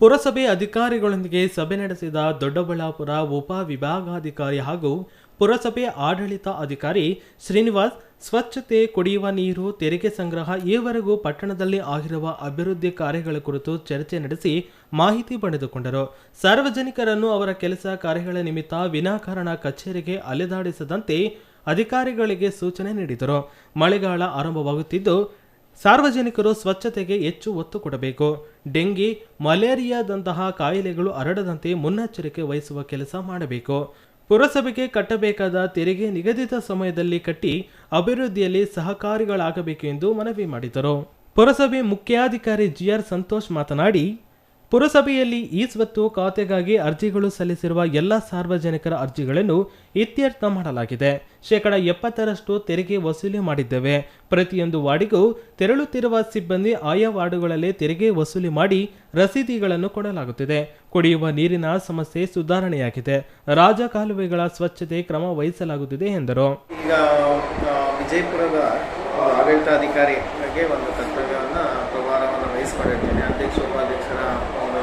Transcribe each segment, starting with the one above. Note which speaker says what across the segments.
Speaker 1: ಪುರಸಭೆ ಅಧಿಕಾರಿಗಳೊಂದಿಗೆ ಸಭೆ ನಡೆಸಿದ ದೊಡ್ಡಬಳ್ಳಾಪುರ ಉಪ ವಿಭಾಗಾಧಿಕಾರಿ ಹಾಗೂ ಪುರಸಭೆ ಆಡಳಿತ ಅಧಿಕಾರಿ ಶ್ರೀನಿವಾಸ್ ಸ್ವಚ್ಛತೆ, ಕುಡಿಯುವ ನೀರು, ತೆರಿಗೆ ಸಂಗ್ರಹ ಈವರೆಗೂ ಪಟ್ಟಣದಲ್ಲಿ ಆಗಿರುವ ಅಭಿವೃದ್ಧಿ ಕಾರ್ಯಗಳ ಕುರಿತು ಚರ್ಚೆ ನಡೆಸಿ ಮಾಹಿತಿ ಪಡೆದುಕೊಂಡರು. ಸಾರ್ವಜನಿಕರನ್ನು ಅವರ ಕೆಲಸ ಕಾರ್ಯಗಳ ನಿಮಿತ್ತ ವಿನಾಕಾರಣ ಕಚೇರಿಗೆ ಅಲೆದಾಡಿಸದಂತೆ ಅಧಿಕಾರಿಗಳಿಗೆ ಸೂಚನೆ ನೀಡಿದರು. ಮಳೆಗಾಲ ಆರಂಭವಾಗುತ್ತಿದ್ದು ಸಾರ್ವಜನಿಕರು ಸ್ವಚ್ಛತೆಗೆ ಹೆಚ್ಚು ಒತ್ತು ಕೊಡಬೇಕು. ಡೆಂಗಿ, ಮಲೇರಿಯಾದಂತಹ ಕಾಯಿಲೆಗಳು ಹರಡದಂತೆ ಮುನ್ನೆಚ್ಚರಿಕೆ ವಹಿಸುವ ಕೆಲಸ ಮಾಡಬೇಕು. ಪುರಸಭೆಗೆ ಕಟ್ಟಬೇಕಾದ ತೆರಿಗೆ ನಿಗದಿತ ಸಮಯದಲ್ಲಿ ಕಟ್ಟಿ ಅಭಿವೃದ್ಧಿಯಲ್ಲಿ ಸಹಕಾರಿಗಳಾಗಬೇಕು ಎಂದು ಮನವಿ ಮಾಡಿದರು. ಪುರಸಭೆ ಮುಖ್ಯಾಧಿಕಾರಿ ಜಿಆರ್ ಸಂತೋಷ್ ಮಾತನಾಡಿ, ಪುರಸಭೆಯಲ್ಲಿ ಈ ಸ್ವತ್ತು ಖಾತೆಗಾಗಿ ಅರ್ಜಿಗಳು ಸಲ್ಲಿಸಿರುವ ಎಲ್ಲ ಸಾರ್ವಜನಿಕರ ಅರ್ಜಿಗಳನ್ನು ಇತ್ಯರ್ಥ ಮಾಡಲಾಗಿದೆ. 70% ತೆರಿಗೆ ವಸೂಲಿ ಮಾಡಿದ್ದೇವೆ. ಪ್ರತಿಯೊಂದು ವಾರ್ಡಿಗೂ ತೆರಳುತ್ತಿರುವ ಸಿಬ್ಬಂದಿ ಆಯಾ ವಾರ್ಡುಗಳಲ್ಲೇ ತೆರಿಗೆ ವಸೂಲಿ ಮಾಡಿ ರಸೀದಿಗಳನ್ನು ಕೊಡಲಾಗುತ್ತಿದೆ. ಕುಡಿಯುವ ನೀರಿನ ಸಮಸ್ಯೆ ಸುಧಾರಣೆಯಾಗಿದೆ. ರಾಜಕಾಲುವೆಗಳ ಸ್ವಚ್ಛತೆ ಕ್ರಮ ವಹಿಸಲಾಗುತ್ತಿದೆ ಎಂದರು.
Speaker 2: ಈಗ ವಿಜಯಪುರದ ಆಡಳಿತಾಧಿಕಾರಿಗೆ ಒಂದು ಕರ್ತವ್ಯವನ್ನು ಪ್ರಭಾರವನ್ನು ವಹಿಸಿಕೊಂಡಿರ್ತೇನೆ. ಅಧ್ಯಕ್ಷ ಉಪಾಧ್ಯಕ್ಷರ ಒಂದು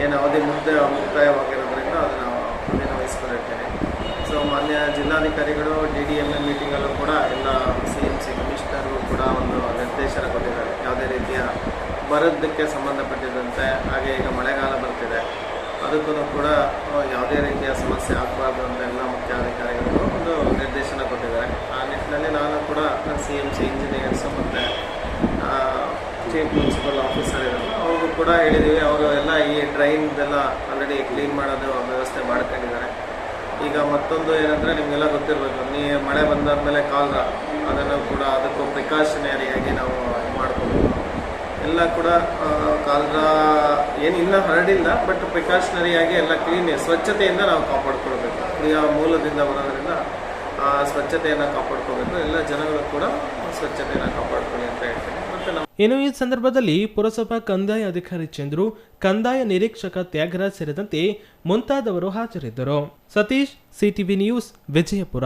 Speaker 2: ಏನು ಅವಧಿ ಮುಕ್ತಾಯವಾಗಿರೋದ್ರಿಂದ ಅದನ್ನು ಮುಂದಿನ ವಹಿಸಿಕೊಂಡಿರ್ತೇನೆ. ಸೊ ಮಾನ್ಯ ಜಿಲ್ಲಾಧಿಕಾರಿಗಳು DDMA ಮೀಟಿಂಗಲ್ಲೂ ಕೂಡ ಎಲ್ಲ CMC ಕಮಿಷನರು ಕೂಡ ಒಂದು ನಿರ್ದೇಶನ ಕೊಟ್ಟಿದ್ದಾರೆ. ಯಾವುದೇ ರೀತಿಯ ಬರದಕ್ಕೆ ಸಂಬಂಧಪಟ್ಟಿದ್ದಂತೆ, ಹಾಗೆ ಈಗ ಮಳೆಗಾಲ ಬರ್ತಿದೆ, ಅದಕ್ಕೂ ಕೂಡ ಯಾವುದೇ ರೀತಿಯ ಸಮಸ್ಯೆ ಆಗಬಾರ್ದು ಅಂತ ಎಲ್ಲ ಮುಖ್ಯಾಧಿಕಾರಿಗಳು ಒಂದು ನಿರ್ದೇಶನ ಕೊಟ್ಟಿದ್ದಾರೆ. ಆ ನಿಟ್ಟಿನಲ್ಲಿ ನಾನು ಕೂಡ CMC ಇಂಜಿನಿಯರ್ಸು ಮತ್ತು ಚೀಫ್ ಮುನ್ಸಿಪಲ್ ಆಫೀಸರ್ ಇರೋದು ಅವ್ರಿಗೂ ಕೂಡ ಹೇಳಿದ್ದೀವಿ. ಅವರು ಎಲ್ಲ ಈ ಡ್ರೈನ್ದೆಲ್ಲ ಆಲ್ರೆಡಿ ಕ್ಲೀನ್ ಮಾಡೋದು ವ್ಯವಸ್ಥೆ ಮಾಡ್ಕೊಂಡಿದ್ದಾರೆ. ಈಗ ಮತ್ತೊಂದು ಏನಂದರೆ ನಿಮಗೆಲ್ಲ ಗೊತ್ತಿರಬೇಕು, ಮಳೆ ಬಂದಾದಮೇಲೆ ಕಾಲರ, ಅದನ್ನು ಕೂಡ ಅದಕ್ಕೂ ಪ್ರಿಕಾಷನರಿಯಾಗಿ ನಾವು ಮಾಡ್ಕೋಬೇಕು. ಎಲ್ಲ ಕೂಡ ಕಾಲರ ಏನು ಇನ್ನೂ ಹರಡಿಲ್ಲ, ಬಟ್ ಪ್ರಿಕಾಷನರಿಯಾಗಿ ಎಲ್ಲ ಕ್ಲೀನ್ ಸ್ವಚ್ಛತೆಯಿಂದ ನಾವು ಕಾಪಾಡ್ಕೊಳ್ಬೇಕು. ಈಗ ಮೂಲದಿಂದ ಬರೋದ್ರಿಂದ ಸ್ವಚ್ಛತೆಯನ್ನು ಕಾಪಾಡ್ಕೋಬೇಕು. ಎಲ್ಲ ಜನಗಳು ಕೂಡ ಸ್ವಚ್ಛತೆಯನ್ನು ಕಾಪಾಡ್ಕೊಳ್ಳಿ ಅಂತ ಹೇಳ್ತೀನಿ.
Speaker 1: ಇನ್ನು ಈ ಸಂದರ್ಭದಲ್ಲಿ ಪುರಸಭಾ ಕಂದಾಯ ಅಧಿಕಾರಿ ಚಂದ್ರು, ಕಂದಾಯ ನಿರೀಕ್ಷಕ ತ್ಯಾಗರಾಜ್ ಸೇರಿದಂತೆ ಮುಂತಾದವರು ಹಾಜರಿದ್ದರು. Satish, CTV news, Vijayapura.